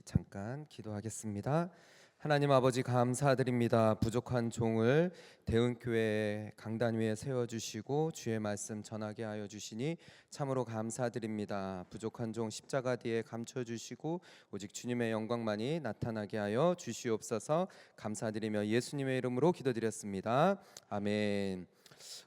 잠깐 기도하겠습니다. 하나님 아버지 감사드립니다. 부족한 종을 대은교회 강단 위에 세워주시고 주의 말씀 전하게 하여 주시니 참으로 감사드립니다. 부족한 종 십자가 뒤에 감춰주시고 오직 주님의 영광만이 나타나게 하여 주시옵소서. 감사드리며 예수님의 이름으로 기도드렸습니다. 아멘.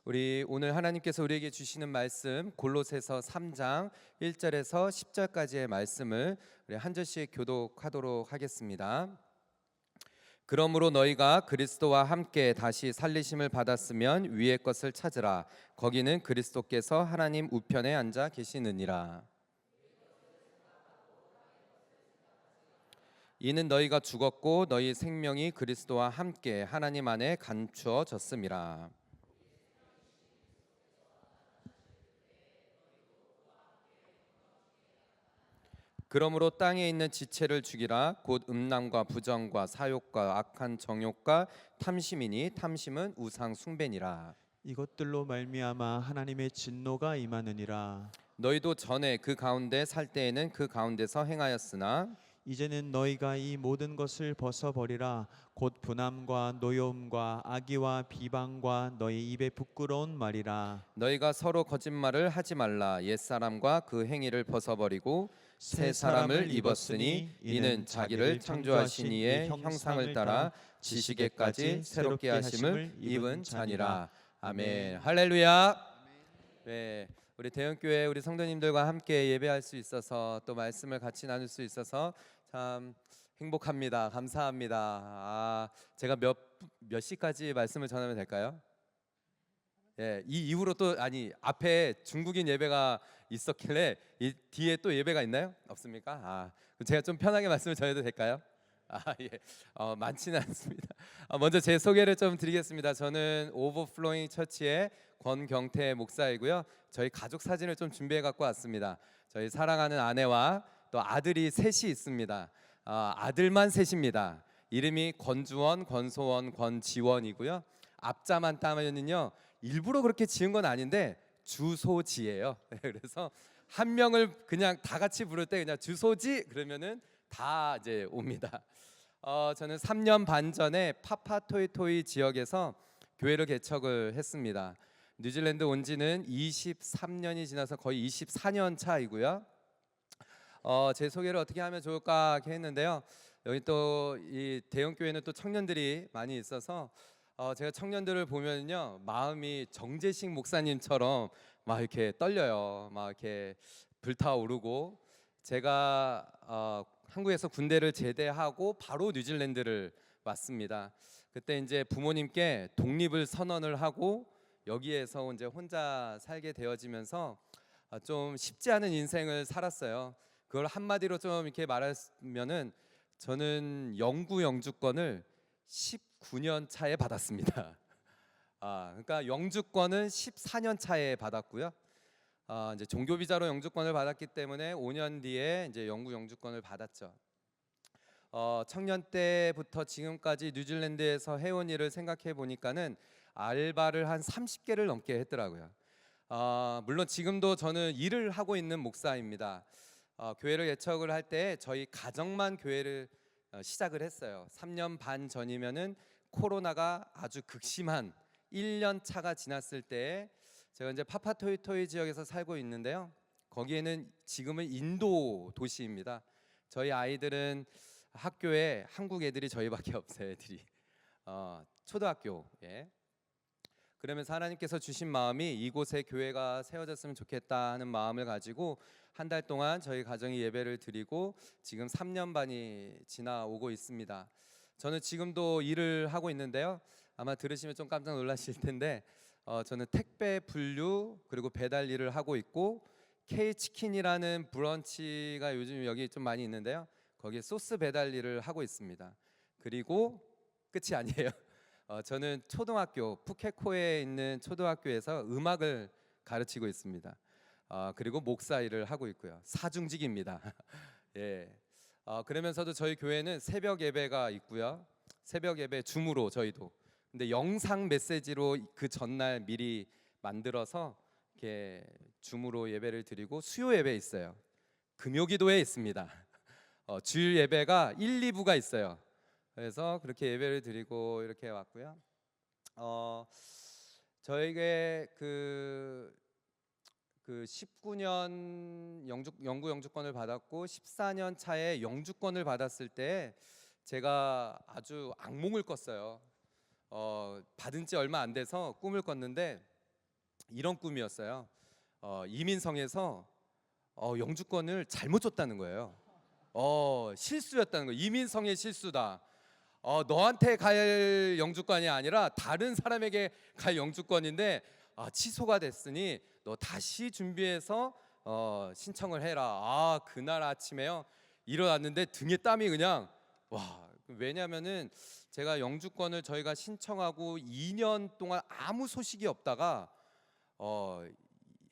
우리 오늘 하나님께서 우리에게 주시는 말씀 골로새서 3장 1절에서 10절까지의 말씀을 우리 한 절씩 교독하도록 하겠습니다. 그러므로 너희가 그리스도와 함께 다시 살리심을 받았으면 위의 것을 찾으라. 거기는 그리스도께서 하나님 우편에 앉아 계시느니라. 이는 너희가 죽었고 너희 생명이 그리스도와 함께 하나님 안에 감추어졌음이라. 그러므로 땅에 있는 지체를 죽이라. 곧 음란과 부정과 사욕과 악한 정욕과 탐심이니 탐심은 우상 숭배니라. 이것들로 말미암아 하나님의 진노가 임하느니라. 너희도 전에 그 가운데 살 때에는 그 가운데서 행하였으나 이제는 너희가 이 모든 것을 벗어버리라. 곧 분함과 노여움과 악의와 비방과 너희 입에 부끄러운 말이라. 너희가 서로 거짓말을 하지 말라. 옛사람과 그 행위를 벗어버리고 새 사람을 입었으니 이는 자기를 창조하신 이의 형상을 따라 지식에까지 새롭게 하심을 입은 자니라. 아멘. 할렐루야. 네, 우리 대형교회 우리 성도님들과 함께 예배할 수 있어서 또 말씀을 같이 나눌 수 있어서 참 행복합니다. 감사합니다. 제가 몇 시까지 말씀을 전하면 될까요? 예, 이 이후로 또 앞에 중국인 예배가 있었길래 이 뒤에 또 예배가 있나요? 없습니까? 제가 좀 편하게 말씀을 전해도 될까요? 예, 많지는 않습니다. 먼저 제 소개를 좀 드리겠습니다. 저는 오버플로잉 처치의 권경태 목사이고요. 저희 가족 사진을 좀 준비해 갖고 왔습니다. 저희 사랑하는 아내와 또 아들이 셋이 있습니다. 아들만 셋입니다. 이름이 권주원, 권소원, 권지원이고요. 앞자만 따면은요. 일부러 그렇게 지은 건 아닌데 주소지예요. 그래서 한 명을 그냥 다 같이 부를 때 그냥 주소지 그러면은 다 이제 옵니다. 저는 3년 반 전에 파파토이토이 지역에서 교회를 개척을 했습니다. 뉴질랜드 온 지는 23년이 지나서 거의 24년 차이고요. 제 소개를 어떻게 하면 좋을까 이렇게 했는데요. 여기 또 이 대형 교회는 또 청년들이 많이 있어서 제가 청년들을 보면요 마음이 정재식 목사님처럼 막 이렇게 떨려요. 막 이렇게 불타오르고 제가 한국에서 군대를 제대하고 바로 뉴질랜드를 왔습니다. 그때 이제 부모님께 독립을 선언을 하고 여기에서 이제 혼자 살게 되어지면서 좀 쉽지 않은 인생을 살았어요. 그걸 한마디로 좀 이렇게 말하면은 저는 영구 영주권을 19년 차에 받았습니다. 그러니까 영주권은 14년 차에 받았고요. 이제 종교 비자로 영주권을 받았기 때문에 5년 뒤에 이제 영구 영주권을 받았죠. 청년 때부터 지금까지 뉴질랜드에서 해온 일을 생각해 보니까는 알바를 한 30개를 넘게 했더라고요. 물론 지금도 저는 일을 하고 있는 목사입니다. 교회를 개척을 할 때 저희 가정만 교회를 시작을 했어요. 3년 반 전이면은 코로나가 아주 극심한 1년 차가 지났을 때 제가 이제 파파토이토이 지역에서 살고 있는데요. 거기에는 지금은 인도 도시입니다. 저희 아이들은 학교에 한국 애들이 저희밖에 없어요. 애들이 초등학교. 그러면서 하나님께서 주신 마음이 이곳에 교회가 세워졌으면 좋겠다 하는 마음을 가지고 한 달 동안 저희 가정이 예배를 드리고 지금 3년 반이 지나오고 있습니다. 저는 지금도 일을 하고 있는데요. 아마 들으시면 좀 깜짝 놀라실 텐데 저는 택배 분류 그리고 배달 일을 하고 있고 K치킨이라는 브런치가 요즘 여기 좀 많이 있는데요. 거기에 소스 배달 일을 하고 있습니다. 그리고 끝이 아니에요. 저는 초등학교 푸켓코에 있는 초등학교에서 음악을 가르치고 있습니다. 그리고 목사 일을 하고 있고요. 사중직입니다. 예. 그러면서도 저희 교회는 새벽 예배가 있고요. 새벽 예배 줌으로 저희도. 근데 영상 메시지로 그 전날 미리 만들어서 이렇게 줌으로 예배를 드리고 수요 예배 있어요. 금요기도회 있습니다. 주일 예배가 1, 2부가 있어요. 그래서 그렇게 예배를 드리고 이렇게 왔고요. 저에게 그 19년 영구 영주권을 받았고 14년 차에 영주권을 받았을 때 제가 아주 악몽을 꿨어요. 받은 지 얼마 안 돼서 꿈을 꿨는데 이런 꿈이었어요. 이민성에서 영주권을 잘못 줬다는 거예요. 실수였다는 거예요. 이민성의 실수다. 너한테 갈 영주권이 아니라 다른 사람에게 갈 영주권인데 취소가 됐으니 너 다시 준비해서 신청을 해라. 그날 아침에요 일어났는데 등에 땀이 그냥 왜냐면은 제가 영주권을 저희가 신청하고 2년 동안 아무 소식이 없다가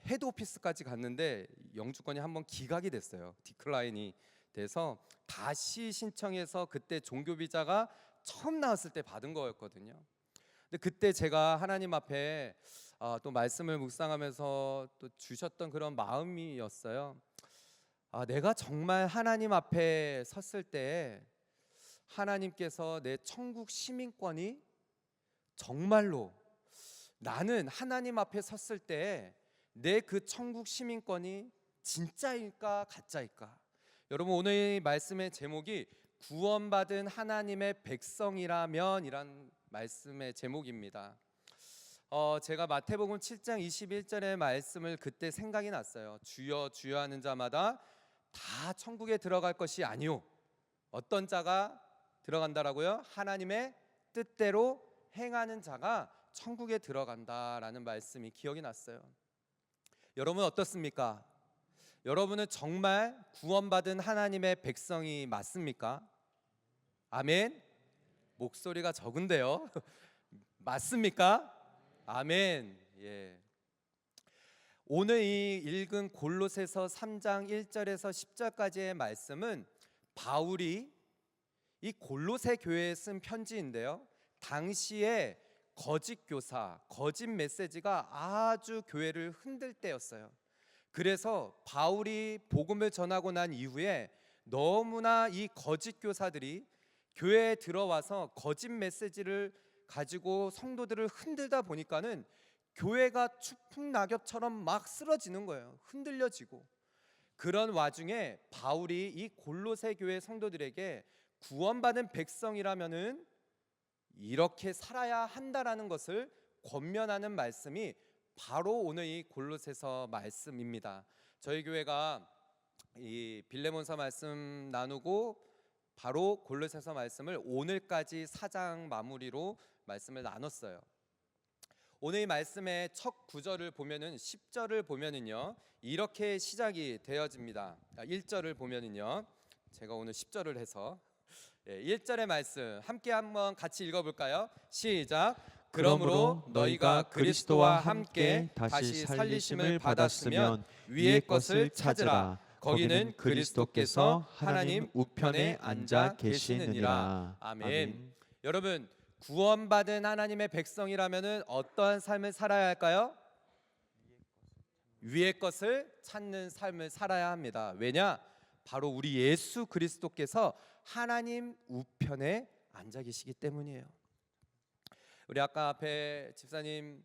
헤드 오피스까지 갔는데 영주권이 한번 기각이 됐어요. 디클라인이 돼서 다시 신청해서 그때 종교 비자가 처음 나왔을 때 받은 거였거든요. 근데 그때 제가 하나님 앞에 또 말씀을 묵상하면서 또 주셨던 그런 마음이었어요. 내가 정말 하나님 앞에 섰을 때 하나님께서 내 천국 시민권이 정말로 나는 하나님 앞에 섰을 때 내 그 천국 시민권이 진짜일까 가짜일까? 여러분 오늘 말씀의 제목이 구원받은 하나님의 백성이라면 이란 말씀의 제목입니다. 제가 마태복음 7장 21절의 말씀을 그때 생각이 났어요. 주여 주여 하는 자마다 다 천국에 들어갈 것이 아니오. 어떤 자가 들어간다라고요? 하나님의 뜻대로 행하는 자가 천국에 들어간다라는 말씀이 기억이 났어요. 여러분 어떻습니까? 여러분은 정말 구원받은 하나님의 백성이 맞습니까? 아멘. 목소리가 적은데요. 맞습니까? 아멘. 예. 오늘 이 읽은 골로새서 3장 1절에서 10절까지의 말씀은 바울이 이 골로새 교회에 쓴 편지인데요. 당시에 거짓 교사, 거짓 메시지가 아주 교회를 흔들 때였어요. 그래서 바울이 복음을 전하고 난 이후에 너무나 이 거짓 교사들이 교회에 들어와서 거짓 메시지를 가지고 성도들을 흔들다 보니까는 교회가 추풍 낙엽처럼 막 쓰러지는 거예요. 흔들려지고. 그런 와중에 바울이 이 골로새 교회 성도들에게 구원받은 백성이라면은 이렇게 살아야 한다라는 것을 권면하는 말씀이 바로 오늘 이 골로새서 말씀입니다. 저희 교회가 이 빌레몬서 말씀 나누고 바로 골로새서 말씀을 오늘까지 4장 마무리로 말씀을 나눴어요. 오늘 이 말씀의 첫 구절을 보면은 10절을 보면은요 이렇게 시작이 되어집니다. 1절을 보면은요 제가 오늘 10절을 해서 1절의 말씀 함께 한번 같이 읽어볼까요? 시작. 그러므로 너희가 그리스도와 함께 다시 살리심을 받았으면 위의 것을 찾으라. 거기는 그리스도께서 하나님 우편에 앉아 계시느니라. 아멘. 여러분 구원받은 하나님의 백성이라면은 어떠한 삶을 살아야 할까요? 위의 것을 찾는 삶을 살아야 합니다. 왜냐? 바로 우리 예수 그리스도께서 하나님 우편에 앉아 계시기 때문이에요. 우리 아까 앞에 집사님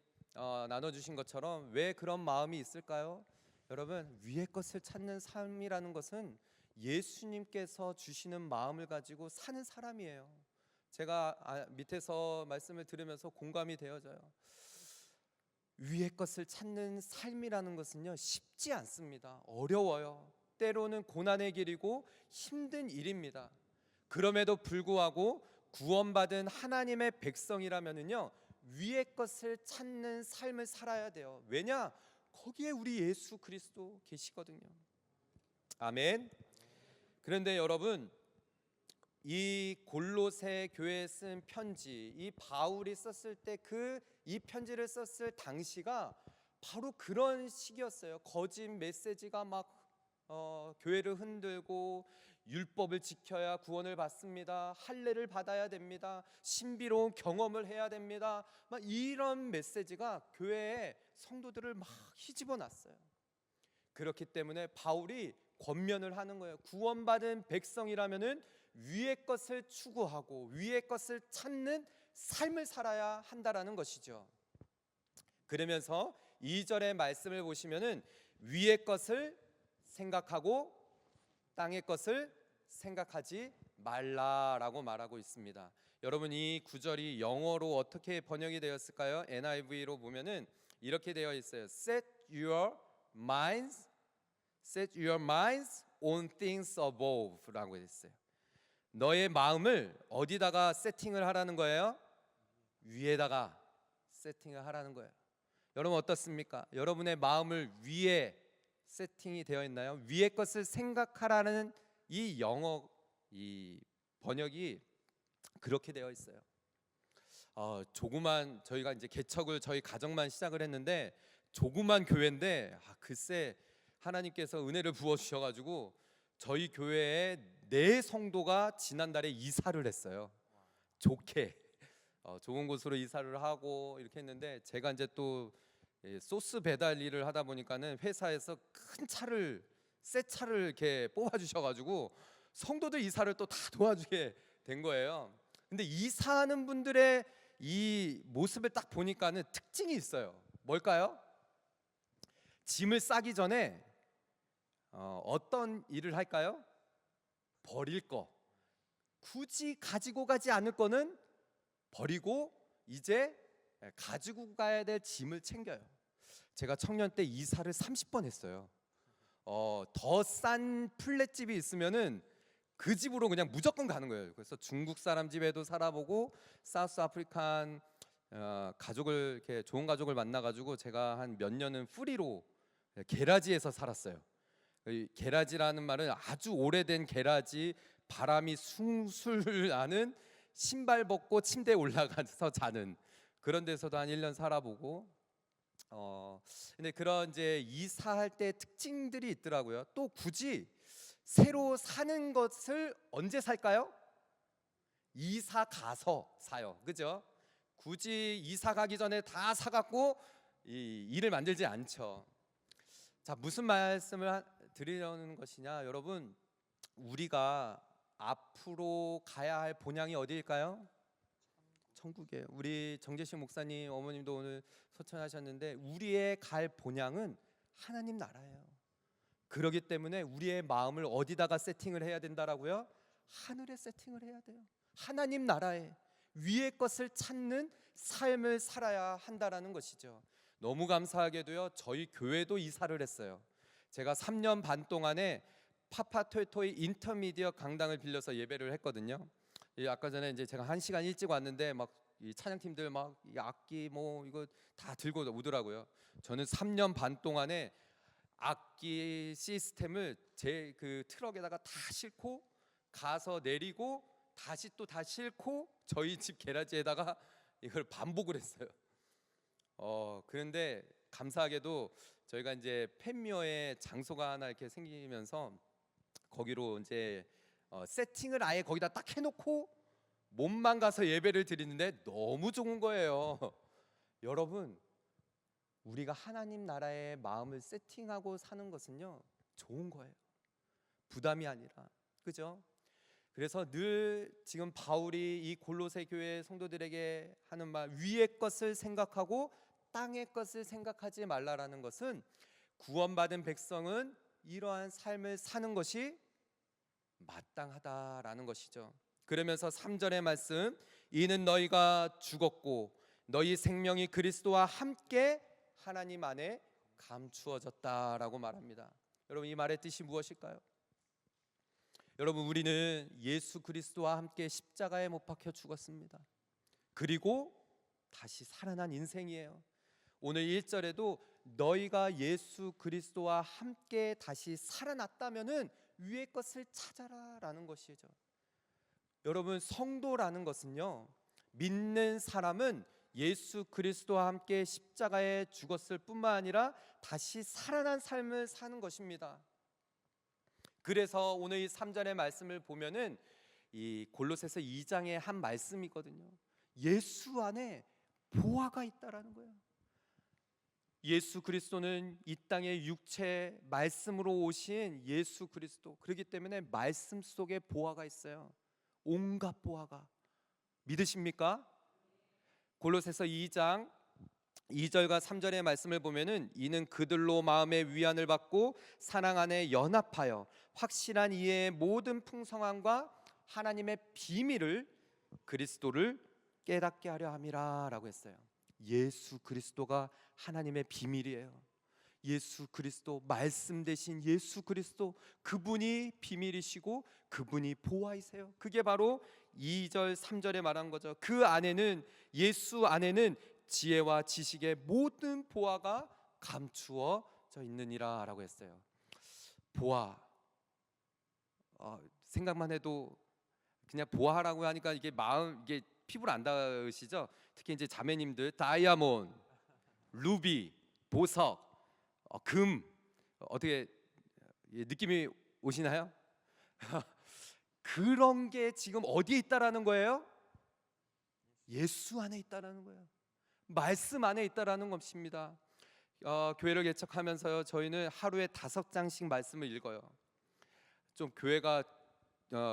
나눠주신 것처럼 왜 그런 마음이 있을까요? 여러분 위의 것을 찾는 삶이라는 것은 예수님께서 주시는 마음을 가지고 사는 사람이에요. 제가 밑에서 말씀을 들으면서 공감이 되어져요. 위의 것을 찾는 삶이라는 것은요 쉽지 않습니다. 어려워요. 때로는 고난의 길이고 힘든 일입니다. 그럼에도 불구하고 구원받은 하나님의 백성이라면은요 위의 것을 찾는 삶을 살아야 돼요. 왜냐? 거기에 우리 예수 그리스도 계시거든요. 아멘. 그런데 여러분 이 골로새 교회에 쓴 편지, 이 바울이 썼을 때 이 편지를 썼을 당시가 바로 그런 시기였어요. 거짓 메시지가 막 교회를 흔들고 율법을 지켜야 구원을 받습니다. 할례를 받아야 됩니다. 신비로운 경험을 해야 됩니다. 막 이런 메시지가 교회에 성도들을 막 휘집어 놨어요. 그렇기 때문에 바울이 권면을 하는 거예요. 구원받은 백성이라면은 위의 것을 추구하고 위의 것을 찾는 삶을 살아야 한다라는 것이죠. 그러면서 2절의 말씀을 보시면은 위의 것을 생각하고 땅의 것을 생각하지 말라라고 말하고 있습니다. 여러분, 이 구절이 영어로 어떻게 번역이 되었을까요? NIV로 보면은 이렇게 되어 있어요. Set your minds on things above라고 했어요. 너의 마음을 어디다가 세팅을 하라는 거예요? 위에다가 세팅을 하라는 거예요. 여러분 어떻습니까? 여러분의 마음을 위에 세팅이 되어 있나요? 위의 것을 생각하라는 이 영어 이 번역이 그렇게 되어 있어요. 조그만 저희가 이제 개척을 저희 가정만 시작을 했는데 조그만 교회인데 글쎄 하나님께서 은혜를 부어 주셔가지고 저희 교회에 4성도가 지난달에 이사를 했어요. 좋게 좋은 곳으로 이사를 하고 이렇게 했는데 제가 이제 또 소스 배달 일을 하다 보니까는 회사에서 큰 차를 새 차를 이렇게 뽑아 주셔가지고 성도들 이사를 또 다 도와주게 된 거예요. 근데 이사하는 분들의 이 모습을 딱 보니까는 특징이 있어요. 뭘까요? 짐을 싸기 전에 어떤 일을 할까요? 버릴 거, 굳이 가지고 가지 않을 거는 버리고 이제 가지고 가야 될 짐을 챙겨요. 제가 청년 때 이사를 30번 했어요. 더 싼 플랫집이 있으면은 그 집으로 그냥 무조건 가는 거예요. 그래서 중국 사람 집에도 살아보고 사우스 아프리칸 가족을 이렇게 좋은 가족을 만나가지고 제가 한 몇 년은 프리로 게라지에서 살았어요. 이 게라지라는 말은 아주 오래된 게라지, 바람이 숭술 나는 신발 벗고 침대에 올라가서 자는 그런 데서도 한 1년 살아보고 근데 그런 이제 이사할 때 특징들이 있더라고요. 또 굳이 새로 사는 것을 언제 살까요? 이사 가서 사요. 그죠? 굳이 이사 가기 전에 다 사갖고 이 일을 만들지 않죠. 자, 무슨 말씀을 드리려는 것이냐, 여러분, 우리가 앞으로 가야 할 본향이 어디일까요? 천국이에요. 우리 정재식 목사님 어머님도 오늘 소천하셨는데 우리의 갈 본향은 하나님 나라예요. 그렇기 때문에 우리의 마음을 어디다가 세팅을 해야 된다라고요? 하늘에 세팅을 해야 돼요. 하나님 나라에 위의 것을 찾는 삶을 살아야 한다라는 것이죠. 너무 감사하게도요, 저희 교회도 이사를 했어요. 제가 3년 반 동안에 파파토이토이 인터미디어 강당을 빌려서 예배를 했거든요. 아까 전에 이제 제가 1시간 일찍 왔는데 막 이 찬양팀들 막 이 악기 뭐 이거 다 들고 오더라고요. 저는 3년 반 동안에 악기 시스템을 제 그 트럭에다가 다 싣고 가서 내리고 다시 또 다 싣고 저희 집 게라지에다가 이걸 반복을 했어요. 그런데 감사하게도 저희가 이제 팬미어에 장소가 하나 이렇게 생기면서 거기로 이제 세팅을 아예 거기다 딱 해놓고 몸만 가서 예배를 드리는데 너무 좋은 거예요. 여러분, 우리가 하나님 나라의 마음을 세팅하고 사는 것은요 좋은 거예요. 부담이 아니라, 그죠? 그래서 늘 지금 바울이 이 골로새 교회 성도들에게 하는 말, 위의 것을 생각하고 땅의 것을 생각하지 말라라는 것은 구원받은 백성은 이러한 삶을 사는 것이 마땅하다라는 것이죠. 그러면서 3절의 말씀, 이는 너희가 죽었고 너희 생명이 그리스도와 함께 하나님 안에 감추어졌다라고 말합니다. 여러분, 이 말의 뜻이 무엇일까요? 여러분, 우리는 예수 그리스도와 함께 십자가에 못 박혀 죽었습니다. 그리고 다시 살아난 인생이에요. 오늘 1절에도 너희가 예수 그리스도와 함께 다시 살아났다면은 위의 것을 찾아라라는 것이죠. 여러분, 성도라는 것은요, 믿는 사람은 예수 그리스도와 함께 십자가에 죽었을 뿐만 아니라 다시 살아난 삶을 사는 것입니다. 그래서 오늘 이 3절의 말씀을 보면은 이 골로새서 2장의 한 말씀이거든요. 예수 안에 보화가 있다라는 거예요. 예수 그리스도는 이 땅의 육체 말씀으로 오신 예수 그리스도, 그렇기 때문에 말씀 속에 보화가 있어요. 온갖 보화가. 믿으십니까? 골로새서 2장 2절과 3절의 말씀을 보면은 이는 그들로 마음의 위안을 받고 사랑 안에 연합하여 확실한 이해의 모든 풍성함과 하나님의 비밀을, 그리스도를 깨닫게 하려 함이라라고 했어요. 예수 그리스도가 하나님의 비밀이에요. 예수 그리스도, 말씀 대신 예수 그리스도, 그분이 비밀이시고 그분이 보화이세요. 그게 바로 2절 3절에 말한 거죠. 그 안에는, 예수 안에는 지혜와 지식의 모든 보화가 감추어져 있느니라 라고 했어요. 보화, 생각만 해도 그냥 보화라고 하니까 이게 마음, 이게 피부로 안 닿으시죠? 특히 이제 자매님들, 다이아몬드, 루비, 보석, 금, 어떻게 느낌이 오시나요? 그런 게 지금 어디에 있다라는 거예요? 예수 안에 있다라는 거예요. 말씀 안에 있다라는 것입니다. 교회를 개척하면서요, 저희는 하루에 5장씩 말씀을 읽어요. 좀 교회가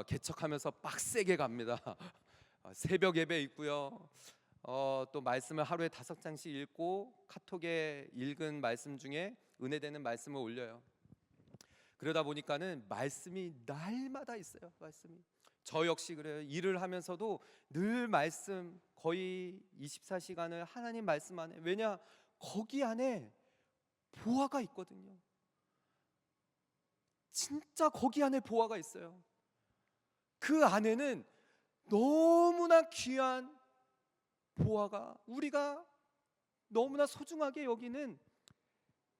개척하면서 빡세게 갑니다. 새벽 예배 있고요. 또 말씀을 하루에 5장씩 읽고 카톡에 읽은 말씀 중에 은혜되는 말씀을 올려요. 그러다 보니까는 말씀이 날마다 있어요. 말씀이. 저 역시 그래요. 일을 하면서도 늘 말씀, 거의 24시간을 하나님 말씀 안에. 왜냐? 거기 안에 보화가 있거든요. 진짜 거기 안에 보화가 있어요. 그 안에는 너무나 귀한 보화가, 우리가 너무나 소중하게 여기는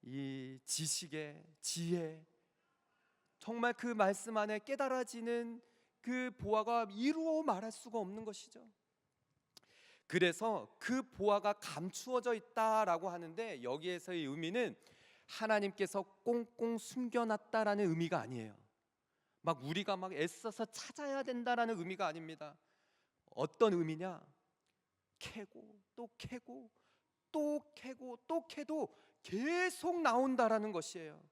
이 지식의 지혜, 정말 그 말씀 안에 깨달아지는 그 보화가 이루어 말할 수가 없는 것이죠. 그래서 그 보화가 감추어져 있다라고 하는데, 여기에서의 의미는 하나님께서 꽁꽁 숨겨놨다라는 의미가 아니에요. 막 우리가 막 애써서 찾아야 된다라는 의미가 아닙니다. 어떤 의미냐? 캐고 또 캐고 또 캐고 또 캐도 계속 나온다라는 것이에요.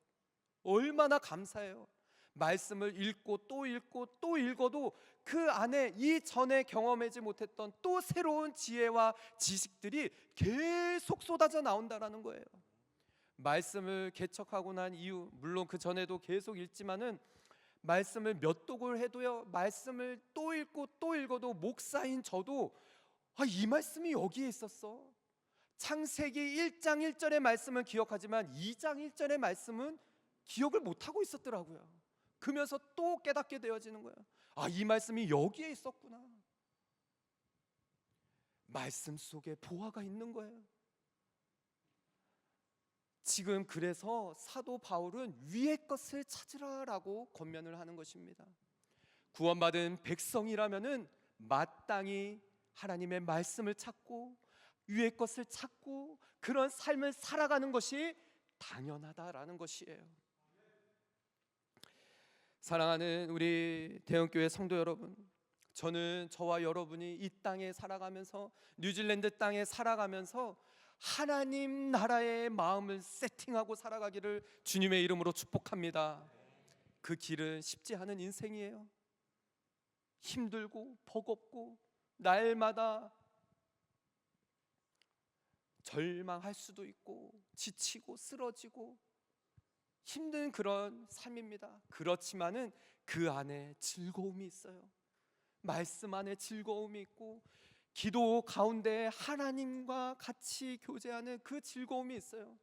얼마나 감사해요. 말씀을 읽고 또 읽고 또 읽어도 그 안에 이전에 경험하지 못했던 또 새로운 지혜와 지식들이 계속 쏟아져 나온다라는 거예요. 말씀을 개척하고 난 이후, 물론 그 전에도 계속 읽지만은 말씀을 몇 독을 해도요, 말씀을 또 읽고 또 읽어도 목사인 저도 이 말씀이 여기에 있었어. 창세기 1장 1절의 말씀은 기억하지만 2장 1절의 말씀은 기억을 못하고 있었더라고요. 그러면서 또 깨닫게 되어지는 거예요. 이 말씀이 여기에 있었구나. 말씀 속에 보화가 있는 거예요. 지금 그래서 사도 바울은 위의 것을 찾으라라고 권면을 하는 것입니다. 구원받은 백성이라면은 마땅히 하나님의 말씀을 찾고 위의 것을 찾고 그런 삶을 살아가는 것이 당연하다라는 것이에요. 사랑하는 우리 대형교회 성도 여러분, 저는 저와 여러분이 이 땅에 살아가면서, 뉴질랜드 땅에 살아가면서 하나님 나라의 마음을 세팅하고 살아가기를 주님의 이름으로 축복합니다. 그 길은 쉽지 않은 인생이에요. 힘들고 버겁고 날마다 절망할 수도 있고 지치고 쓰러지고 힘든 그런 삶입니다. 그렇지만은 그 안에 즐거움이 있어요. 말씀 안에 즐거움이 있고 기도 가운데 하나님과 같이 교제하는 그 즐거움이 있어요.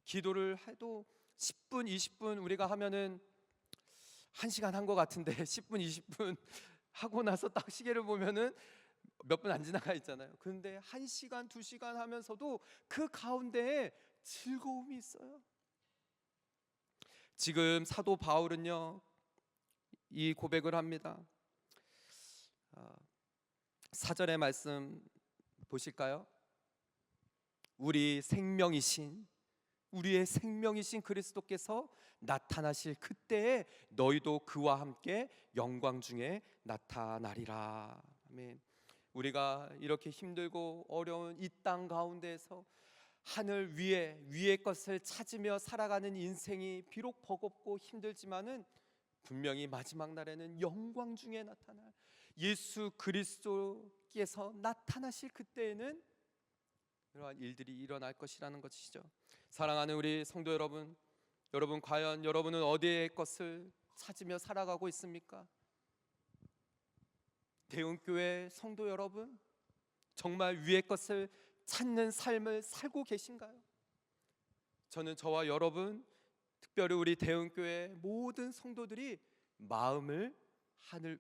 기도를 해도 10분, 20분 우리가 하면은 1시간 한 것 같은데 10분, 20분 하고 나서 딱 시계를 보면은 몇 분 안 지나가 있잖아요. 그런데 1시간, 2시간 하면서도 그 가운데에 즐거움이 있어요. 지금 사도 바울은요, 이 고백을 합니다. 4절의 말씀 보실까요? 우리의 생명이신 그리스도께서 나타나실 그때에 너희도 그와 함께 영광 중에 나타나리라. 아멘. 우리가 이렇게 힘들고 어려운 이 땅 가운데에서 하늘 위의 것을 찾으며 살아가는 인생이 비록 버겁고 힘들지만은 분명히 마지막 날에는 영광 중에 나타날 예수 그리스도께서 나타나실 그때에는 이러한 일들이 일어날 것이라는 것이죠. 사랑하는 우리 성도 여러분, 여러분 과연 여러분은 어디의 것을 찾으며 살아가고 있습니까? 대운교회 성도 여러분, 정말 위의 것을 찾는 삶을 살고 계신가요? 저는 저와 여러분, 특별히 우리 대운교회 모든 성도들이 마음을 하늘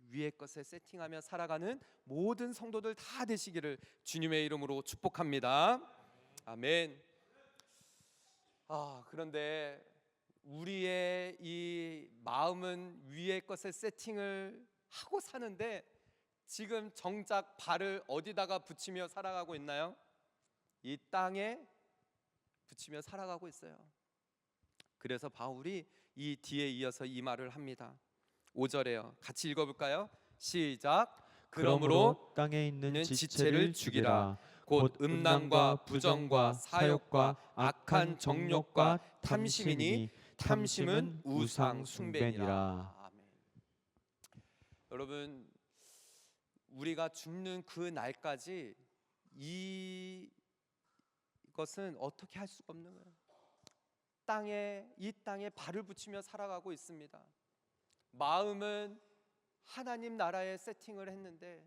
위의 것에 세팅하며 살아가는 모든 성도들 다 되시기를 주님의 이름으로 축복합니다. 아멘. 그런데 우리의 이 마음은 위의 것에 세팅을 하고 사는데 지금 정작 발을 어디다가 붙이며 살아가고 있나요? 이 땅에 붙이며 살아가고 있어요. 그래서 바울이 이 뒤에 이어서 이 말을 합니다. 5절에요. 같이 읽어볼까요? 시작. 그러므로 땅에 있는 지체를 죽이라. 곧 음란과 부정과 사욕과 악한 정욕과 탐심이니 탐심은 우상 숭배니라. 아멘. 여러분, 우리가 죽는 그 날까지 이것은 어떻게 할 수가 없는 거예요. 이 땅에 발을 붙이며 살아가고 있습니다. 마음은 하나님 나라에 세팅을 했는데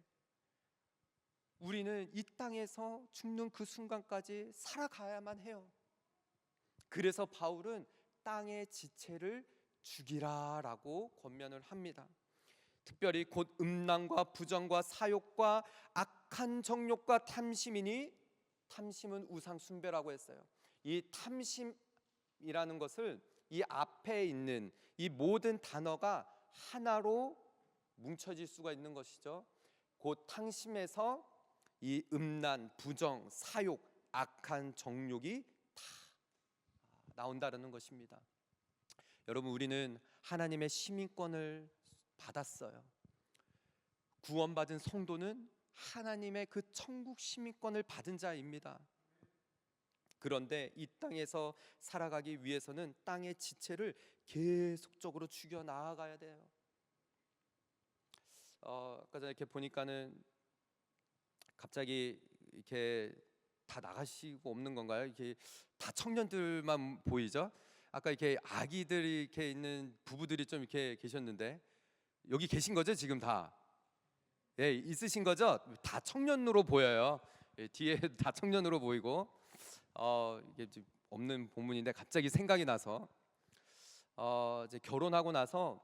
우리는 이 땅에서 죽는 그 순간까지 살아가야만 해요. 그래서 바울은 땅의 지체를 죽이라라고 권면을 합니다. 특별히 곧 음란과 부정과 사욕과 악한 정욕과 탐심이니 탐심은 우상 숭배라고 했어요. 이 탐심이라는 것을 이 앞에 있는 이 모든 단어가 하나로 뭉쳐질 수가 있는 것이죠. 곧 탐심에서 이 음란, 부정, 사욕, 악한 정욕이 다 나온다는 것입니다. 여러분, 우리는 하나님의 시민권을 받았어요. 구원받은 성도는 하나님의 그 천국 시민권을 받은 자입니다. 그런데 이 땅에서 살아가기 위해서는 땅의 지체를 계속적으로 죽여 나아가야 돼요. 아까 전에 이렇게 보니까는 갑자기 이렇게 다 나가시고 없는 건가요? 이렇게 다 청년들만 보이죠? 아까 이렇게 아기들이 이렇게 있는 부부들이 좀 이렇게 계셨는데 여기 계신 거죠? 지금 다? 예, 있으신 거죠? 다 청년으로 보여요. 예, 뒤에 다 청년으로 보이고 이게 좀 없는 본문인데 갑자기 생각이 나서 이제 결혼하고 나서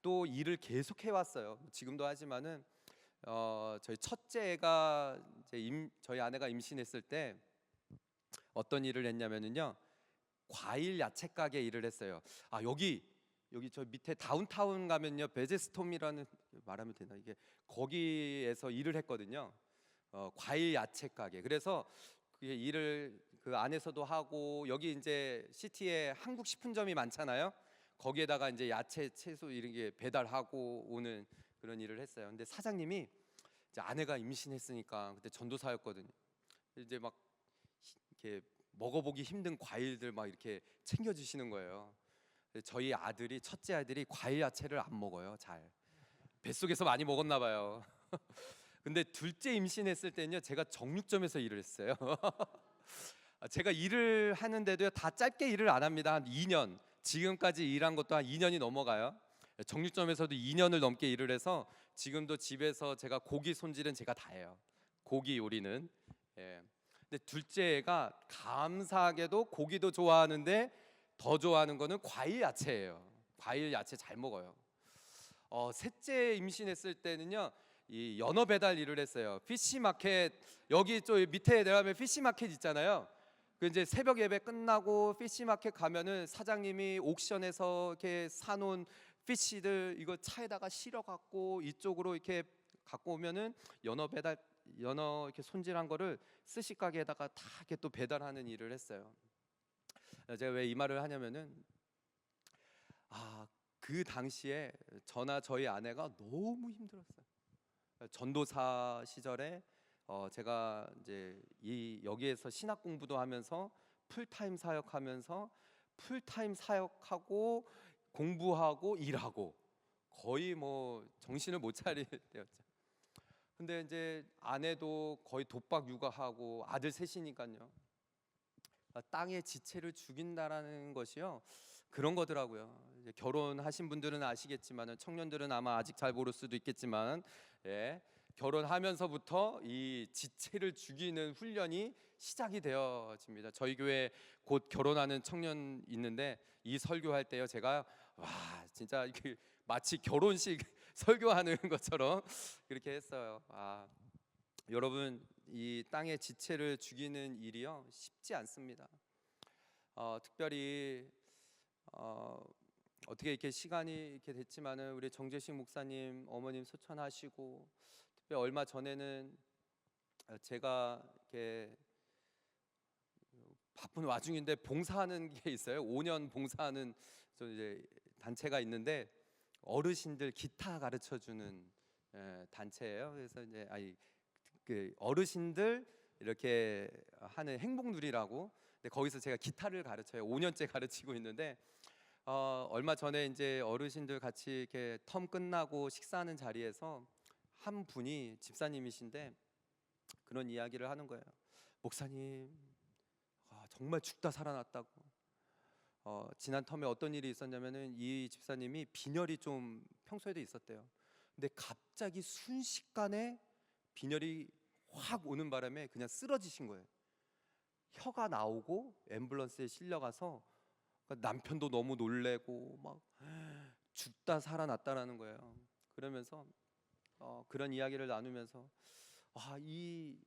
또 일을 계속 해왔어요. 지금도 하지만은 저희 첫째가 저희 아내가 임신했을 때 어떤 일을 했냐면은요, 과일 야채 가게 일을 했어요. 여기 저 밑에 다운타운 가면요, 베제스톰이라는 말하면 되나, 이게 거기에서 일을 했거든요. 과일 야채 가게. 그래서 그 일을 그 안에서도 하고, 여기 이제 시티에 한국 식품점이 많잖아요. 거기에다가 이제 야채, 채소 이런 게 배달하고 오는 그런 일을 했어요. 근데 사장님이 이제 아내가 임신했으니까 그때 전도사였거든요. 이제 막 이렇게 먹어보기 힘든 과일들 막 이렇게 챙겨주시는 거예요. 저희 아들이, 첫째 아들이 과일 야채를 안 먹어요. 잘 뱃속에서 많이 먹었나 봐요. 근데 둘째 임신했을 때는요, 제가 정육점에서 일을 했어요. 제가 일을 하는데도요, 다 짧게 일을 안 합니다. 한 2년, 지금까지 일한 것도 한 2년이 넘어가요. 정육점에서도 2년을 넘게 일을 해서 지금도 집에서 제가 고기 손질은 제가 다 해요. 고기 요리는. 예. 근데 둘째 애가 감사하게도 고기도 좋아하는데 더 좋아하는 거는 과일 야채예요. 과일 야채 잘 먹어요. 셋째 임신했을 때는요, 이 연어 배달 일을 했어요. 피시마켓, 여기 저 밑에 내려가면 피시마켓 있잖아요. 그 이제 새벽 예배 끝나고 피시마켓 가면은 사장님이 옥션에서 이렇게 사놓은 피시들 이거 차에다가 실어 갖고 이쪽으로 이렇게 갖고 오면은 연어 이렇게 손질한 거를 스시 가게에다가 다 이렇게 또 배달하는 일을 했어요. 제가 왜 이 말을 하냐면은 그 당시에 저나 저희 아내가 너무 힘들었어요. 전도사 시절에 제가 이제 여기에서 신학 공부도 하면서 풀타임 사역하면서 풀타임 사역하고 공부하고 일하고 거의 뭐 정신을 못 차릴 때였죠. 근데 이제 아내도 거의 독박 육아하고 아들 셋이니까요. 땅의 지체를 죽인다라는 것이요, 그런 거더라고요. 이제 결혼하신 분들은 아시겠지만, 청년들은 아마 아직 잘 모를 수도 있겠지만, 예, 결혼하면서부터 이 지체를 죽이는 훈련이 시작이 되어집니다. 저희 교회 곧 결혼하는 청년 있는데 이 설교할 때요, 제가 와 진짜 이게 마치 결혼식 설교하는 것처럼 그렇게 했어요. 여러분, 이 땅의 지체를 죽이는 일이요 쉽지 않습니다. 특별히 어떻게 이렇게 시간이 이렇게 됐지만은 우리 정재식 목사님 어머님 소천하시고, 특별히 얼마 전에는 제가 이렇게 바쁜 와중인데 봉사하는 게 있어요. 5년 봉사하는 이제 단체가 있는데 어르신들 기타 가르쳐 주는 단체예요. 그래서 이제 그 어르신들 이렇게 하는 행복누리라고. 근데 거기서 제가 기타를 가르쳐요. 5년째 가르치고 있는데 얼마 전에 이제 어르신들 같이 이렇게 텀 끝나고 식사하는 자리에서 한 분이 집사님이신데 그런 이야기를 하는 거예요. 목사님, 정말 죽다 살아났다고. 지난 텀에 어떤 일이 있었냐면은 이 집사님이 빈혈이 좀 평소에도 있었대요. 근데 갑자기 순식간에 빈혈이 확 오는 바람에 그냥 쓰러지신 거예요. 혀가 나오고 앰뷸런스에 실려가서 남편도 너무 놀래고 막 죽다 살아났다라는 거예요. 그러면서 그런 이야기를 나누면서 이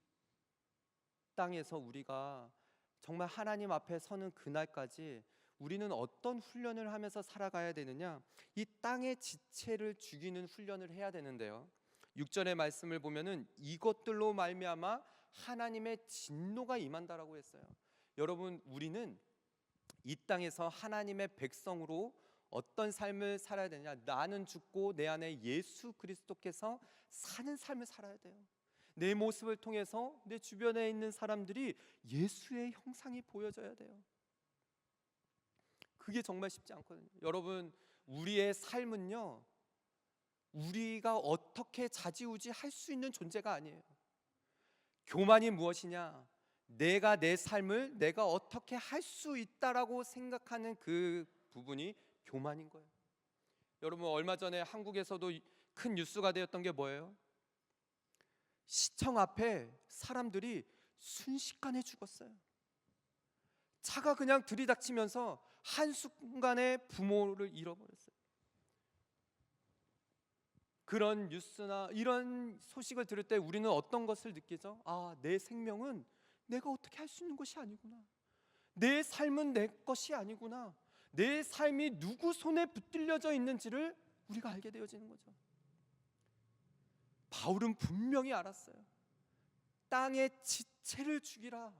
땅에서 우리가 정말 하나님 앞에 서는 그날까지 우리는 어떤 훈련을 하면서 살아가야 되느냐, 이 땅의 지체를 죽이는 훈련을 해야 되는데요, 6절의 말씀을 보면은 이것들로 말미암아 하나님의 진노가 임한다라고 했어요. 여러분, 우리는 이 땅에서 하나님의 백성으로 어떤 삶을 살아야 되냐, 나는 죽고 내 안에 예수 그리스도께서 사는 삶을 살아야 돼요. 내 모습을 통해서 내 주변에 있는 사람들이 예수의 형상이 보여져야 돼요. 그게 정말 쉽지 않거든요. 여러분, 우리의 삶은요, 우리가 어떻게 좌지우지 할 수 있는 존재가 아니에요. 교만이 무엇이냐? 내가 내 삶을 내가 어떻게 할 수 있다라고 생각하는 그 부분이 교만인 거예요. 여러분, 얼마 전에 한국에서도 큰 뉴스가 되었던 게 뭐예요? 시청 앞에 사람들이 순식간에 죽었어요. 차가 그냥 들이닥치면서 한순간에 부모를 잃어버렸어요. 그런 뉴스나 이런 소식을 들을 때 우리는 어떤 것을 느끼죠? 내 생명은 내가 어떻게 할 수 있는 것이 아니구나. 내 삶은 내 것이 아니구나. 내 삶이 누구 손에 붙들려져 있는지를 우리가 알게 되어지는 거죠. 바울은 분명히 알았어요. 땅의 지체를 죽이라.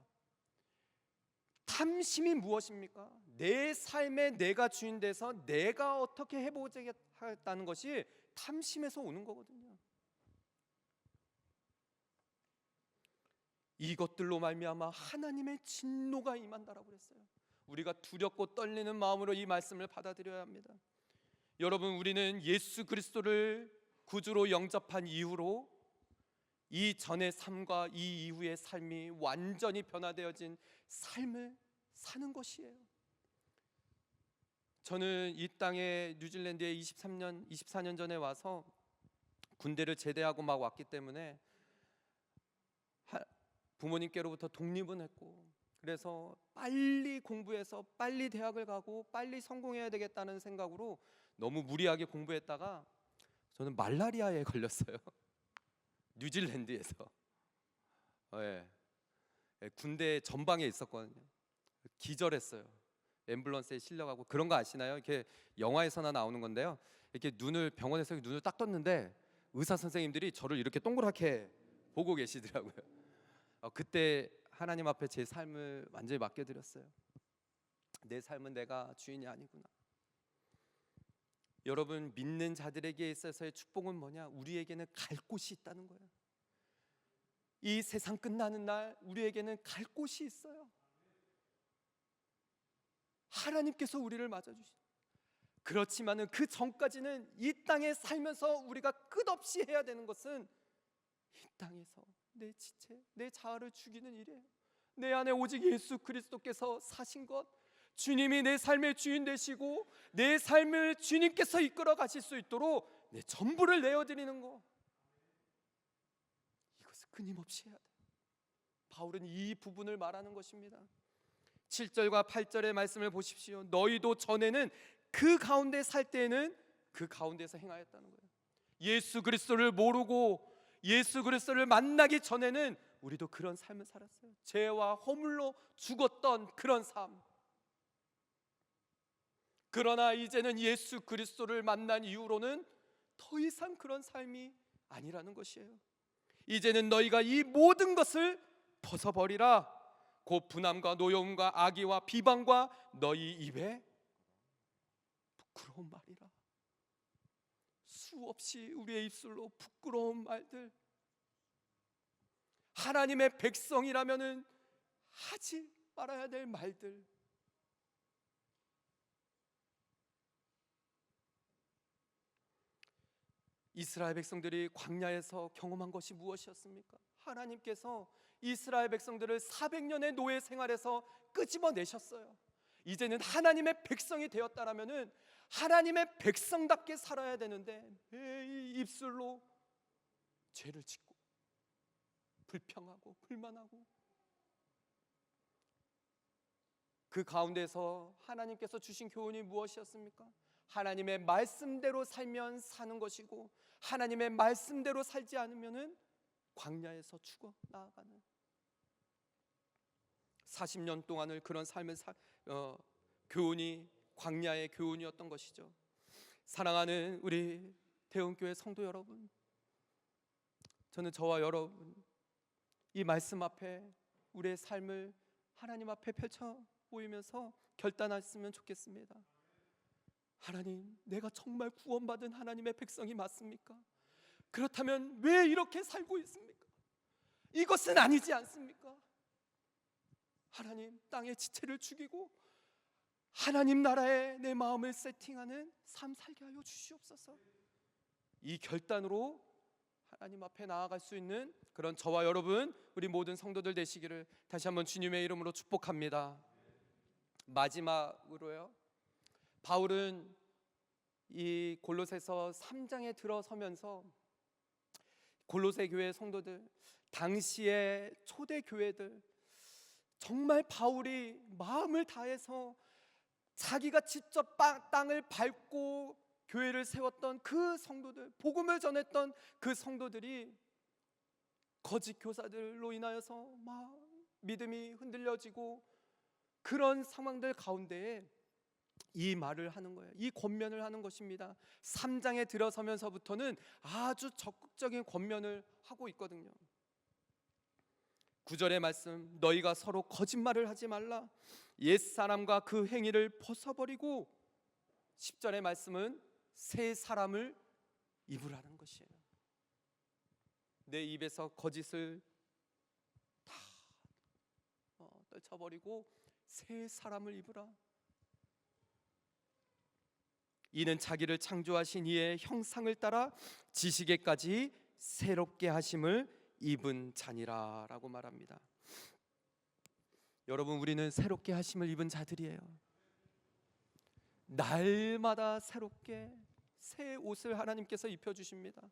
탐심이 무엇입니까? 내 삶에 내가 주인 돼서 내가 어떻게 해보겠다는 것이 탐심에서 오는 거거든요. 이것들로 말미암아 하나님의 진노가 임한다라고 그랬어요. 우리가 두렵고 떨리는 마음으로 이 말씀을 받아들여야 합니다. 여러분, 우리는 예수 그리스도를 구주로 영접한 이후로 이 전의 삶과 이 이후의 삶이 완전히 변화되어진 삶을 사는 것이에요. 저는 이 땅에 뉴질랜드에 24년 전에 와서 군대를 제대하고 막 왔기 때문에 부모님께로부터 독립은 했고, 그래서 빨리 공부해서 빨리 대학을 가고 빨리 성공해야 되겠다는 생각으로 너무 무리하게 공부했다가 저는 말라리아에 걸렸어요. 뉴질랜드에서. 군대 전방에 있었거든요. 기절했어요. 앰뷸런스에 실려가고. 그런 거 아시나요? 이렇게 영화에서나 나오는 건데요, 이렇게 병원에서 눈을 딱 떴는데 의사 선생님들이 저를 이렇게 동그랗게 보고 계시더라고요. 그때 하나님 앞에 제 삶을 완전히 맡겨드렸어요. 내 삶은 내가 주인이 아니구나. 여러분, 믿는 자들에게 있어서의 축복은 뭐냐? 우리에게는 갈 곳이 있다는 거예요. 이 세상 끝나는 날 우리에게는 갈 곳이 있어요. 하나님께서 우리를 맞아주시죠. 그렇지만은 그 전까지는 이 땅에 살면서 우리가 끝없이 해야 되는 것은 이 땅에서 내 지체, 내 자아를 죽이는 일이에요. 내 안에 오직 예수 그리스도께서 사신 것, 주님이 내 삶의 주인 되시고 내 삶을 주님께서 이끌어 가실 수 있도록 내 전부를 내어드리는 것, 이것을 끊임없이 해야 돼요. 바울은 이 부분을 말하는 것입니다. 7절과 8절의 말씀을 보십시오. 너희도 전에는 그 가운데 살 때에는 그 가운데서 행하였다는 거예요. 예수 그리스도를 모르고 예수 그리스도를 만나기 전에는 우리도 그런 삶을 살았어요. 죄와 허물로 죽었던 그런 삶. 그러나 이제는 예수 그리스도를 만난 이후로는 더 이상 그런 삶이 아니라는 것이에요. 이제는 너희가 이 모든 것을 벗어버리라. 곧 분함과 노여움과 악의와 비방과 너희 입에 부끄러운 말이라. 수없이 우리의 입술로 부끄러운 말들, 하나님의 백성이라면은 하지 말아야 될 말들, 이스라엘 백성들이 광야에서 경험한 것이 무엇이었습니까? 하나님께서 이스라엘 백성들을 400년의 노예 생활에서 끄집어내셨어요. 이제는 하나님의 백성이 되었다라면은 하나님의 백성답게 살아야 되는데 매일 입술로 죄를 짓고 불평하고 불만하고, 그 가운데서 하나님께서 주신 교훈이 무엇이었습니까? 하나님의 말씀대로 살면 사는 것이고 하나님의 말씀대로 살지 않으면은 광야에서 죽어 나아가는, 40년 동안을 그런 삶을 교훈이 광야의 교훈이었던 것이죠. 사랑하는 우리 대원교회 성도 여러분, 저는 저와 여러분 이 말씀 앞에 우리의 삶을 하나님 앞에 펼쳐 보이면서 결단했으면 좋겠습니다. 하나님, 내가 정말 구원받은 하나님의 백성이 맞습니까? 그렇다면 왜 이렇게 살고 있습니까? 이것은 아니지 않습니까? 하나님, 땅의 지체를 죽이고 하나님 나라에 내 마음을 세팅하는 삶 살게 하여 주시옵소서. 이 결단으로 하나님 앞에 나아갈 수 있는 그런 저와 여러분, 우리 모든 성도들 되시기를 다시 한번 주님의 이름으로 축복합니다. 마지막으로요, 바울은 이 골로새서 3장에 들어서면서 골로새 교회 성도들, 당시의 초대 교회들, 정말 바울이 마음을 다해서 자기가 직접 땅을 밟고 교회를 세웠던 그 성도들, 복음을 전했던 그 성도들이 거짓 교사들로 인하여서 막 믿음이 흔들려지고 그런 상황들 가운데에 이 말을 하는 거예요. 이 권면을 하는 것입니다. 3장에 들어서면서부터는 아주 적극적인 권면을 하고 있거든요. 9절의 말씀, 너희가 서로 거짓말을 하지 말라. 옛사람과 그 행위를 벗어버리고, 10절의 말씀은 새 사람을 입으라는 것이에요. 내 입에서 거짓을 다 떨쳐버리고 새 사람을 입으라. 이는 자기를 창조하신 이의 형상을 따라 지식에까지 새롭게 하심을 입은 자니라 라고 말합니다. 여러분, 우리는 새롭게 하심을 입은 자들이에요. 날마다 새롭게 새 옷을 하나님께서 입혀주십니다.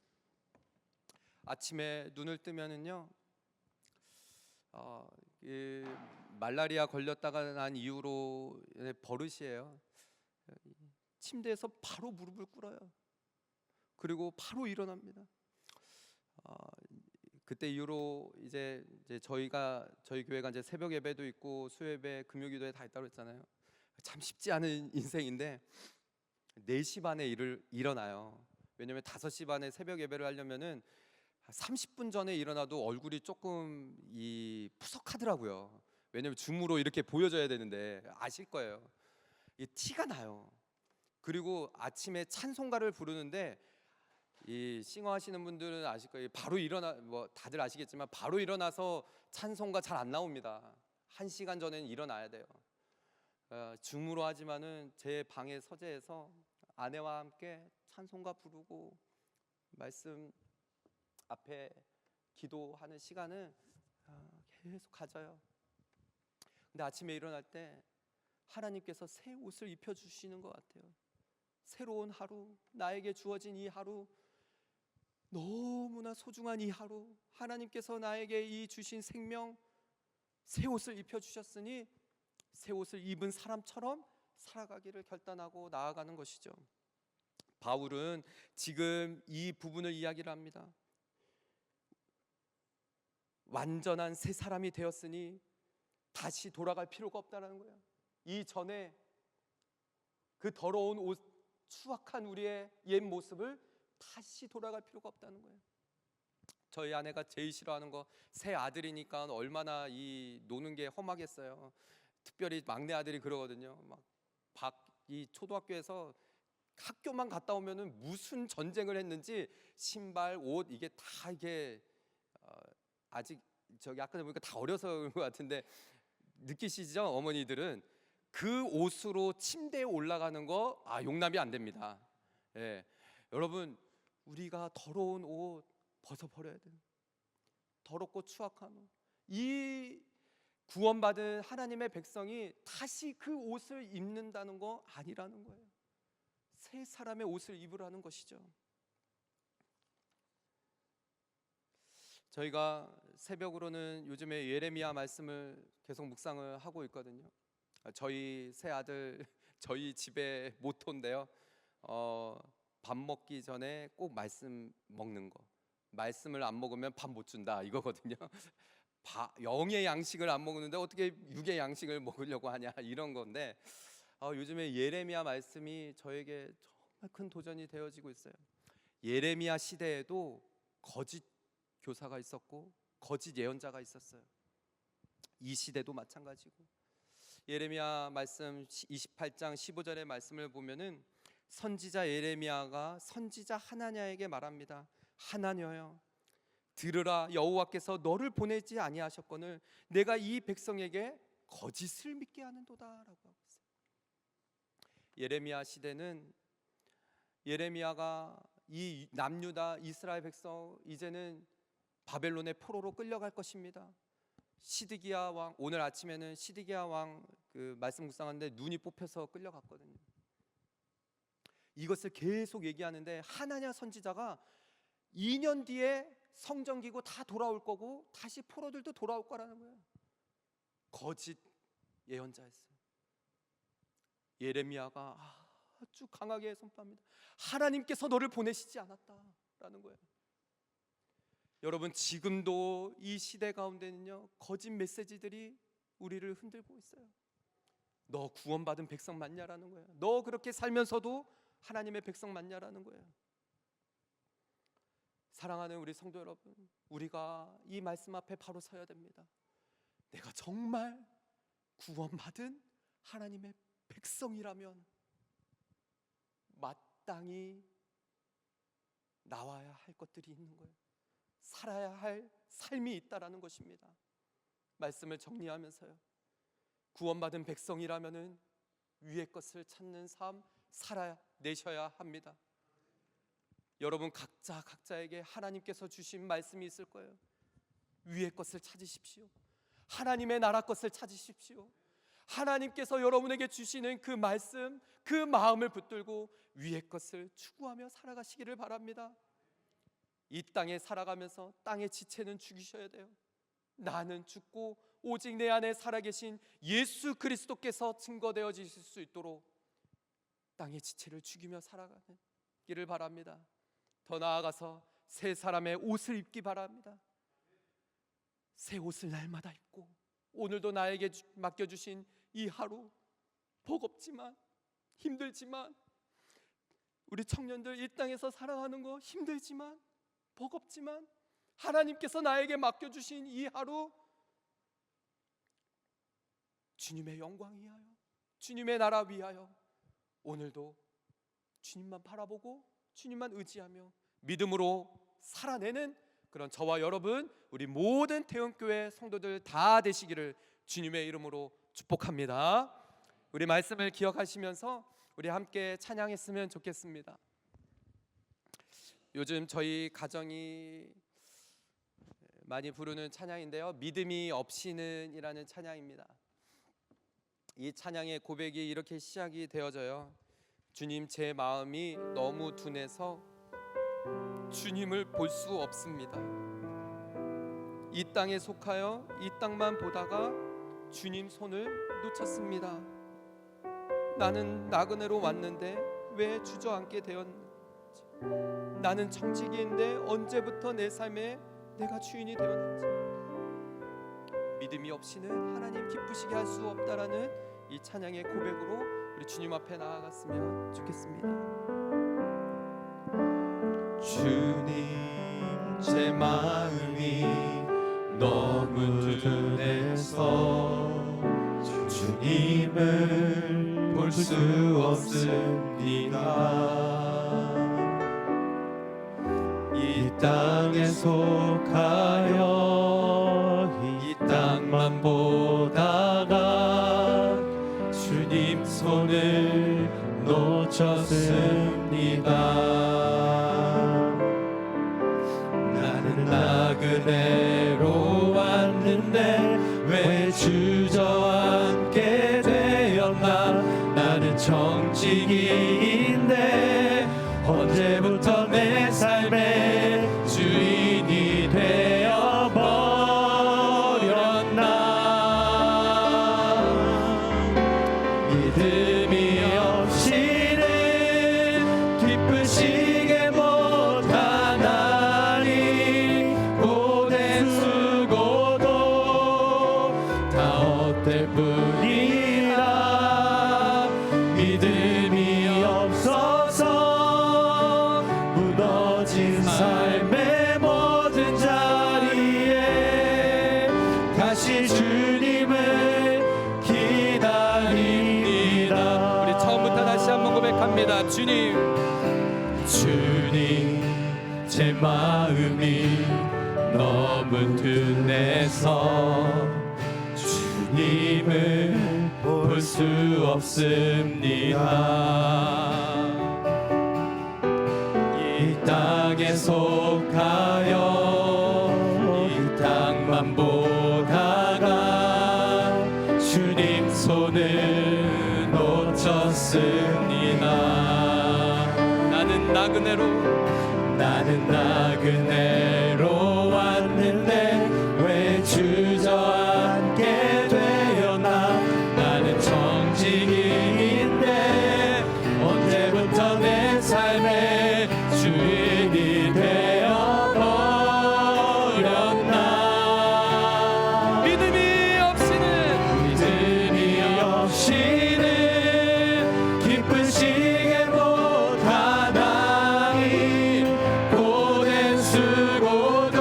아침에 눈을 뜨면은요, 말라리아 걸렸다가 난 이후로 버릇이에요. 침대에서 바로 무릎을 꿇어요. 그리고 바로 일어납니다. 그때 이후로 이제 저희 교회가 이제 새벽 예배도 있고 수요예배, 금요기도에 다 있다고 했잖아요. 참 쉽지 않은 인생인데 4시 반에 일어나요. 왜냐면 5시 반에 새벽 예배를 하려면은 30분 전에 일어나도 얼굴이 조금 푸석하더라고요. 왜냐면 줌으로 이렇게 보여져야 되는데 아실 거예요. 이 티가 나요. 그리고 아침에 찬송가를 부르는데 이 싱어하시는 분들은 아실 거예요. 바로 일어나 뭐 다들 아시겠지만 바로 일어나서 찬송가 잘 안 나옵니다. 1시간 전에는 일어나야 돼요. 줌으로 하지만은 제 방의 서재에서 아내와 함께 찬송가 부르고 말씀 앞에 기도하는 시간을 계속 가져요. 근데 아침에 일어날 때 하나님께서 새 옷을 입혀주시는 것 같아요. 새로운 하루, 나에게 주어진 이 하루, 너무나 소중한 이 하루, 하나님께서 나에게 이 주신 생명, 새 옷을 입혀주셨으니 새 옷을 입은 사람처럼 살아가기를 결단하고 나아가는 것이죠. 바울은 지금 이 부분을 이야기를 합니다. 완전한 새 사람이 되었으니 다시 돌아갈 필요가 없다는 거예요. 이전에 그 더러운 옷, 추악한 우리의 옛 모습을 다시 돌아갈 필요가 없다는 거예요. 저희 아내가 제일 싫어하는 거, 새 아들이니까 얼마나 이 노는 게 험하겠어요. 특별히 막내 아들이 그러거든요. 이 초등학교에서 학교만 갔다 오면은 무슨 전쟁을 했는지 신발, 옷 이게 다 이게 아직 저기 아까 보니까 다 어려서 그런 것 같은데 느끼시죠? 어머니들은 그 옷으로 침대에 올라가는 거 용납이 안 됩니다. 예. 여러분, 우리가 더러운 옷 벗어버려야 돼요. 더럽고 추악한 옷. 이 구원받은 하나님의 백성이 다시 그 옷을 입는다는 거 아니라는 거예요. 새 사람의 옷을 입으라는 것이죠. 저희가 새벽으로는 요즘에 예레미야 말씀을 계속 묵상을 하고 있거든요. 저희 새 아들 저희 집의 모토인데요. 밥 먹기 전에 꼭 말씀 먹는 거. 말씀을 안 먹으면 밥 못 준다 이거거든요. 영의 양식을 안 먹는데 어떻게 육의 양식을 먹으려고 하냐 이런 건데 요즘에 예레미야 말씀이 저에게 정말 큰 도전이 되어지고 있어요. 예레미야 시대에도 거짓 교사가 있었고 거짓 예언자가 있었어요. 이 시대도 마찬가지고 예레미야 말씀 28장 15절의 말씀을 보면은 선지자 예레미야가 선지자 하나냐에게 말합니다. 하나냐여 들으라, 여호와께서 너를 보내지 아니하셨거늘 내가 이 백성에게 거짓을 믿게 하는도다라고 하고 있어요. 예레미야 시대는 예레미야가 이 남유다 이스라엘 백성 이제는 바벨론의 포로로 끌려갈 것입니다. 시드기야 왕, 오늘 아침에는 시드기야 왕 그 말씀 묵상하는데 눈이 뽑혀서 끌려갔거든요. 이것을 계속 얘기하는데 하나냐 선지자가 2년 뒤에 성전기구 다 돌아올 거고 다시 포로들도 돌아올 거라는 거예요. 거짓 예언자였어요. 예레미야가 아주 강하게 선포합니다. 하나님께서 너를 보내시지 않았다라는 거예요. 여러분, 지금도 이 시대 가운데는요 거짓 메시지들이 우리를 흔들고 있어요. 너 구원받은 백성 맞냐라는 거예요. 너 그렇게 살면서도 하나님의 백성 맞냐라는 거예요. 사랑하는 우리 성도 여러분, 우리가 이 말씀 앞에 바로 서야 됩니다. 내가 정말 구원받은 하나님의 백성이라면 마땅히 나와야 할 것들이 있는 거예요. 살아야 할 삶이 있다라는 것입니다. 말씀을 정리하면서요, 구원받은 백성이라면은 위의 것을 찾는 삶 살아내셔야 합니다. 여러분 각자에게 하나님께서 주신 말씀이 있을 거예요. 위의 것을 찾으십시오. 하나님의 나라 것을 찾으십시오. 하나님께서 여러분에게 주시는 그 말씀, 그 마음을 붙들고 위의 것을 추구하며 살아가시기를 바랍니다. 이 땅에 살아가면서 땅의 지체는 죽이셔야 돼요. 나는 죽고 오직 내 안에 살아계신 예수 그리스도께서 증거되어지실 수 있도록 땅의 지체를 죽이며 살아가기를 바랍니다. 더 나아가서 새 사람의 옷을 입기 바랍니다. 새 옷을 날마다 입고 오늘도 나에게 맡겨주신 이 하루 버겁지만 힘들지만 우리 청년들 이 땅에서 살아가는 거 힘들지만 버겁지만 하나님께서 나에게 맡겨주신 이 하루 주님의 영광 위하여 주님의 나라 위하여 오늘도 주님만 바라보고 주님만 의지하며 믿음으로 살아내는 그런 저와 여러분, 우리 모든 태영교회 성도들 다 되시기를 주님의 이름으로 축복합니다. 우리 말씀을 기억하시면서 우리 함께 찬양했으면 좋겠습니다. 요즘 저희 가정이 많이 부르는 찬양인데요, 믿음이 없이는 이라는 찬양입니다. 이 찬양의 고백이 이렇게 시작이 되어져요. 주님, 제 마음이 너무 둔해서 주님을 볼 수 없습니다. 이 땅에 속하여 이 땅만 보다가 주님 손을 놓쳤습니다. 나는 나그네로 왔는데 왜 주저앉게 되었는지, 나는 청지기인데 언제부터 내 삶에 내가 주인이 되었는지, 믿음이 없이는 하나님 기쁘시게 할 수 없다라는 이 찬양의 고백으로 우리 주님 앞에 나아갔으면 좋겠습니다. 주님, 제 마음이 너무 둔해서 주님을 볼 수 없습니다. 이 땅에 속하여 이 땅만 보다가 주님 손을 놓쳤습니다. 나는 나그네로 왔는데 왜 주저앉게 되었나. 나는 청지기인데 언제부터 내 삶의 주인이 되어버렸나. 믿음이 없이는 기쁘시게 못하나니 고된 수고도 다 헛될 뿐이라. 믿음이 없어서 무너진 삶의 모든 자리에 다시 주님을 기다립니다. 우리 처음부터 다시 한번 고백합니다. 주님, 주님, 제 마음이 너무 둔해서 주님을 볼 수 없습니다. 이 땅에 속하여 이 땅만 보다가 주님 손을 놓쳤습니다. 나는 나그네로 왔는데 왜 주저앉게 되었나. 나는 청지기인데 언제부터 내 삶의 주인이 되어버렸나. 믿음이 없이는 기쁘시게 못하나니 고된 수고도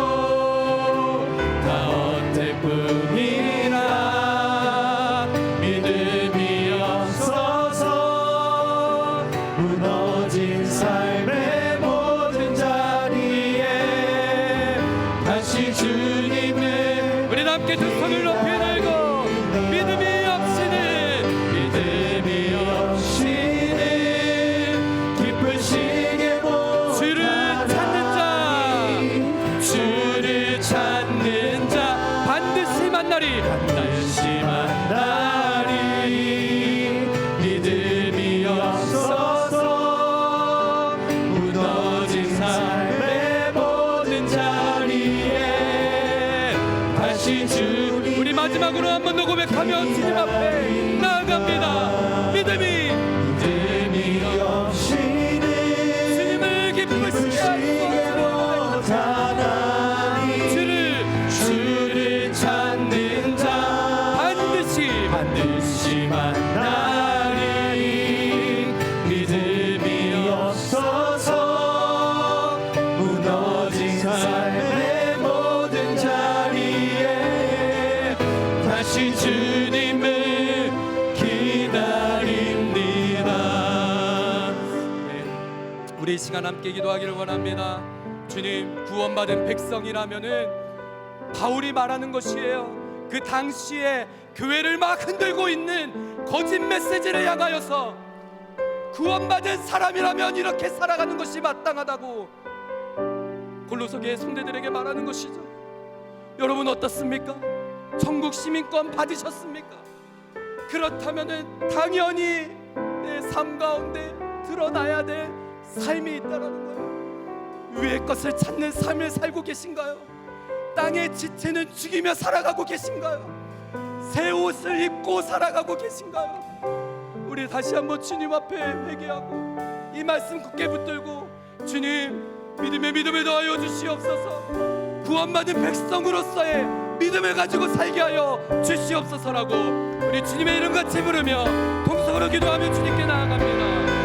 다 헛될 뿐이라. 믿음이 없어서 무너진 삶의 모든 자리에 다시 주님을 우리 함께 두 손을 높이 들고 믿음이 없이는 기쁘시게 주를 찾는 자 반드시 만나리. 믿음이 없어서 무너진 삶의 모든 자리에 다시 주님. 우리 마지막으로 한 번 더 고백하며 주님 앞에 나아갑니다. 믿음이 없이는 주님을 기쁘시게 못하나니 주를 찾는 자 반드시 만나리. 믿음이 없어서 무너진 삶의 모든 자리에 다시 주님을 우리 시간 함께 기도하기를 원합니다. 주님, 구원받은 백성이라면은 바울이 말하는 것이에요. 그 당시에 교회를 막 흔들고 있는 거짓 메시지를 향하여서 구원받은 사람이라면 이렇게 살아가는 것이 마땅하다고 골로새 교회 성도들에게 말하는 것이죠. 여러분 어떻습니까? 천국 시민권 받으셨습니까? 그렇다면은 당연히 내 삶 가운데 드러나야 될 삶이 있다라는 거예요. 위의 것을 찾는 삶을 살고 계신가요? 땅의 지체는 죽이며 살아가고 계신가요? 새 옷을 입고 살아가고 계신가요? 우리 다시 한번 주님 앞에 회개하고 이 말씀 굳게 붙들고, 주님, 믿음을 더하여 주시옵소서. 구원받은 백성으로서의 믿음을 가지고 살게 하여 주시옵소서라고 우리 주님의 이름 같이 부르며 통성으로 기도하며 주님께 나아갑니다.